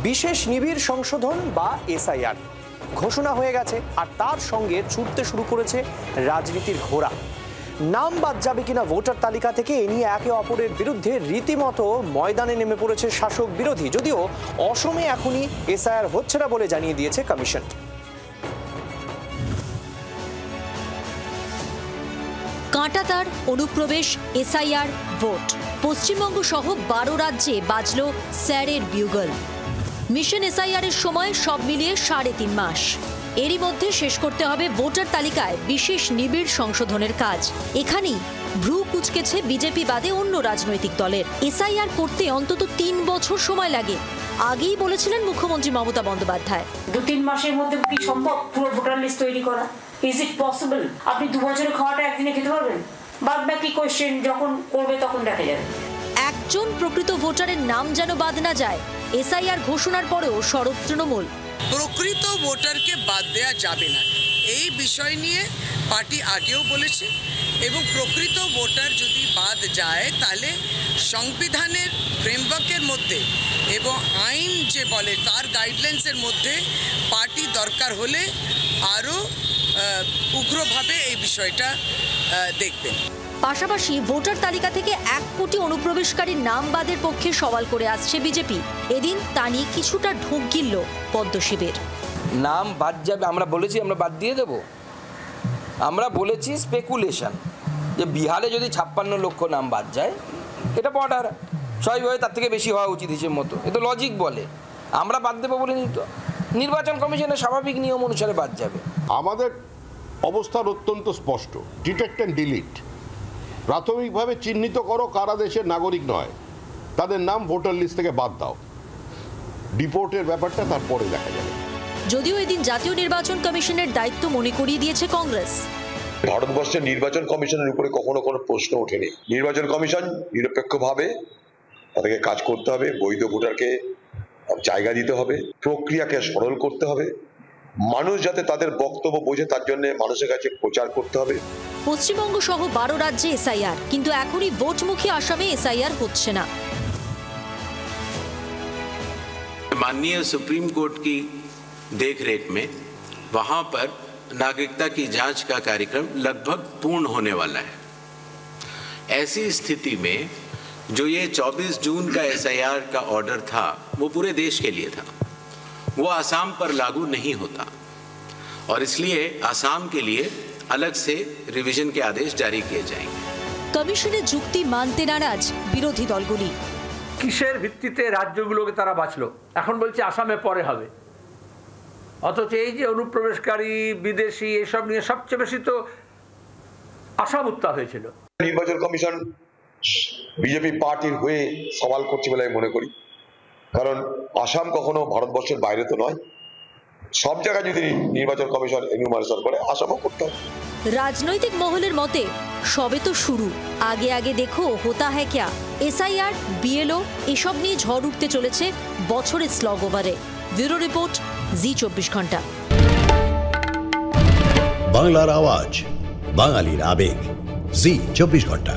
বিশেষ নিবিড় সংশোধন বা এসআইআর ঘোষণা হয়ে গেছে, আর তার সঙ্গে ছুটতে শুরু করেছে রাজনীতির ঘোড়া। নাম বাদ যাবে কিনা ভোটার তালিকা থেকে এ নিয়ে একে অপরের বিরুদ্ধে রীতিমতো ময়দানে নেমে পড়েছে শাসক বিরোধী। যদিও অসমে এখনই এসআইআর হচ্ছে না বলে জানিয়ে দিয়েছে কমিশন। কাঁটাতার, অনুপ্রবেশ, এসআইআর, ভোট। পশ্চিমবঙ্গ সহ 12 রাজ্যে বাজল স্যারের বিউগল। মিশন এসআইআর এর সময় সব মিলিয়ে 3.5 মাস। এরই মধ্যে শেষ করতে হবে ভোটার তালিকায় বিশেষ নিবিড় সংশোধনের কাজ। এখানেই ভ্রু কুচকেছে বিজেপি বাদে অন্য রাজনৈতিক দলের। এসআইআর করতে অন্তত 3 বছর সময় লাগে, আগেই বলেছিলেন মুখ্যমন্ত্রী মমতা বন্দ্যোপাধ্যায়। 2-3 মাসের মধ্যে কি সম্ভব পুরো ভোটার লিস্ট তৈরি করা? Is it possible? আপনি 2 বছরের খাওয়াটা একদিনে খেতে পারবেন? বাদ বাকি কোয়েশ্চেন যখন করবে তখন দেখা যাবে। একজন প্রকৃত ভোটারের নাম যেন বাদ না যায়। এসআইআর ঘোষণার পরেও সরব তৃণমূল। প্রকৃত ভোটারকে বাদ দেওয়া যাবে না, এই বিষয় নিয়ে পার্টি আগেও বলেছে, এবং প্রকৃত ভোটার যদি বাদ যায় তাহলে সংবিধানের ফ্রেমওয়ার্কের মধ্যে এবং আইন যে বলে তার গাইডলাইন্সের মধ্যে পার্টি দরকার হলে আরও উগ্রভাবে এই বিষয়টা দেখবে। পাশাপাশি ভোটার তালিকা থেকে 1 কোটি অনুপ্রবেশকারীর নাম বাদের পক্ষে সওয়াল করে আসছে বিজেপি। এদিন তা নিয়ে কিছুটা ঢোক গিলল পদ্ম শিবির। নাম বাদ যাবে, আমরা বলেছি আমরা বাদ দিয়ে দেব। আমরা বলেছি স্পেকুলেশন যে বিহারে যদি 56 লক্ষ নাম বাদ যায়, এটা বর্ডার স্বাভাবিকভাবে তার থেকে বেশি হওয়া উচিত হিসেবে মতো, এ তো লজিক বলে। আমরা বাদ দেবো বলে নিত, নির্বাচন কমিশনের স্বাভাবিক নিয়ম অনুসারে বাদ যাবে। আমাদের অবস্থান অত্যন্ত স্পষ্ট, ডিটেক্ট অ্যান্ড ডিলিট। প্রাথমিকভাবে চিহ্নিত করো কারা দেশের নাগরিক নয়, তাদের নাম ভোটার লিস্ট থেকে বাদ দাও। ডিপোর্টের ব্যাপারটা তারপরে দেখা যাবে। যদিও এদিন জাতীয় নির্বাচন কমিশনের দায়িত্ব মনে করিয়ে দিয়েছে কংগ্রেস। ভারতবর্ষের নির্বাচন কমিশনের উপরে কখনো কোনো প্রশ্ন ওঠেনি। নির্বাচন কমিশন নিরপেক্ষভাবে তাদেরকে কাজ করতে হবে, বৈধ ভোটারকে জায়গা দিতে হবে, প্রক্রিয়াকে সরল করতে হবে, মানুষ যাতে তাদের বক্তব্য বোঝে তার জন্য মানুষের কাছে প্রচার করতে হবে। পশ্চিমবঙ্গ সহ 12 রাজ্যে এসআইআর, কিন্তু এখনই ভোটমুখী আসামে এসআইআর হচ্ছে না। माननीय सुप्रीम कोर्ट की देखरेख में वहां पर नागरिकता की जांच का कार्यक्रम लगभग पूर्ण होने वाला है। ऐसी स्थिति में जो ये 24 जून का एसआईआर का ऑर्डर था वो पूरे देश के लिए था, वो आसाम पर लागू नहीं होता, और इसलिए आसाम के लिए अलग से रिवीजन के आदेश जारी किए जाएंगे। কমিশনের যুক্তি মানতে নারাজ বিরোধী দলগুলি। কিসের ভিত্তিতে রাজ্যগুলোকে তারা বাঁচলো? এখন বলছে আসামে পরে হবে, অথচ এই যে অনুপ্রবেশকারী বিদেশি এসব নিয়ে সবচেয়ে বেশি তো আসাম উত্তাপ হয়েছিল। নির্বাচন কমিশন বিজেপি পার্টির হয়ে সওয়াল করছে বলে আমি মনে করি, কারণ আসাম কখনো ভারতবর্ষের বাইরে তো নয়। সব জায়গায় যদি নির্বাচন কমিশন এনুমারেশন করে, আসামও করতে হবে। রাজনৈতিক মহলের মতে সবে তো শুরু, আগে আগে দেখো হোতা হ্যায় ক্যা। এসআইআর, বিএলও এসব নিয়ে ঝড় উঠতে চলেছে বছরের স্লগ ওভারে। ব্যুরো রিপোর্ট, জি 24 ঘন্টা। বাংলার আওয়াজ, বাঙালির আবেগ, জি 24 ঘন্টা।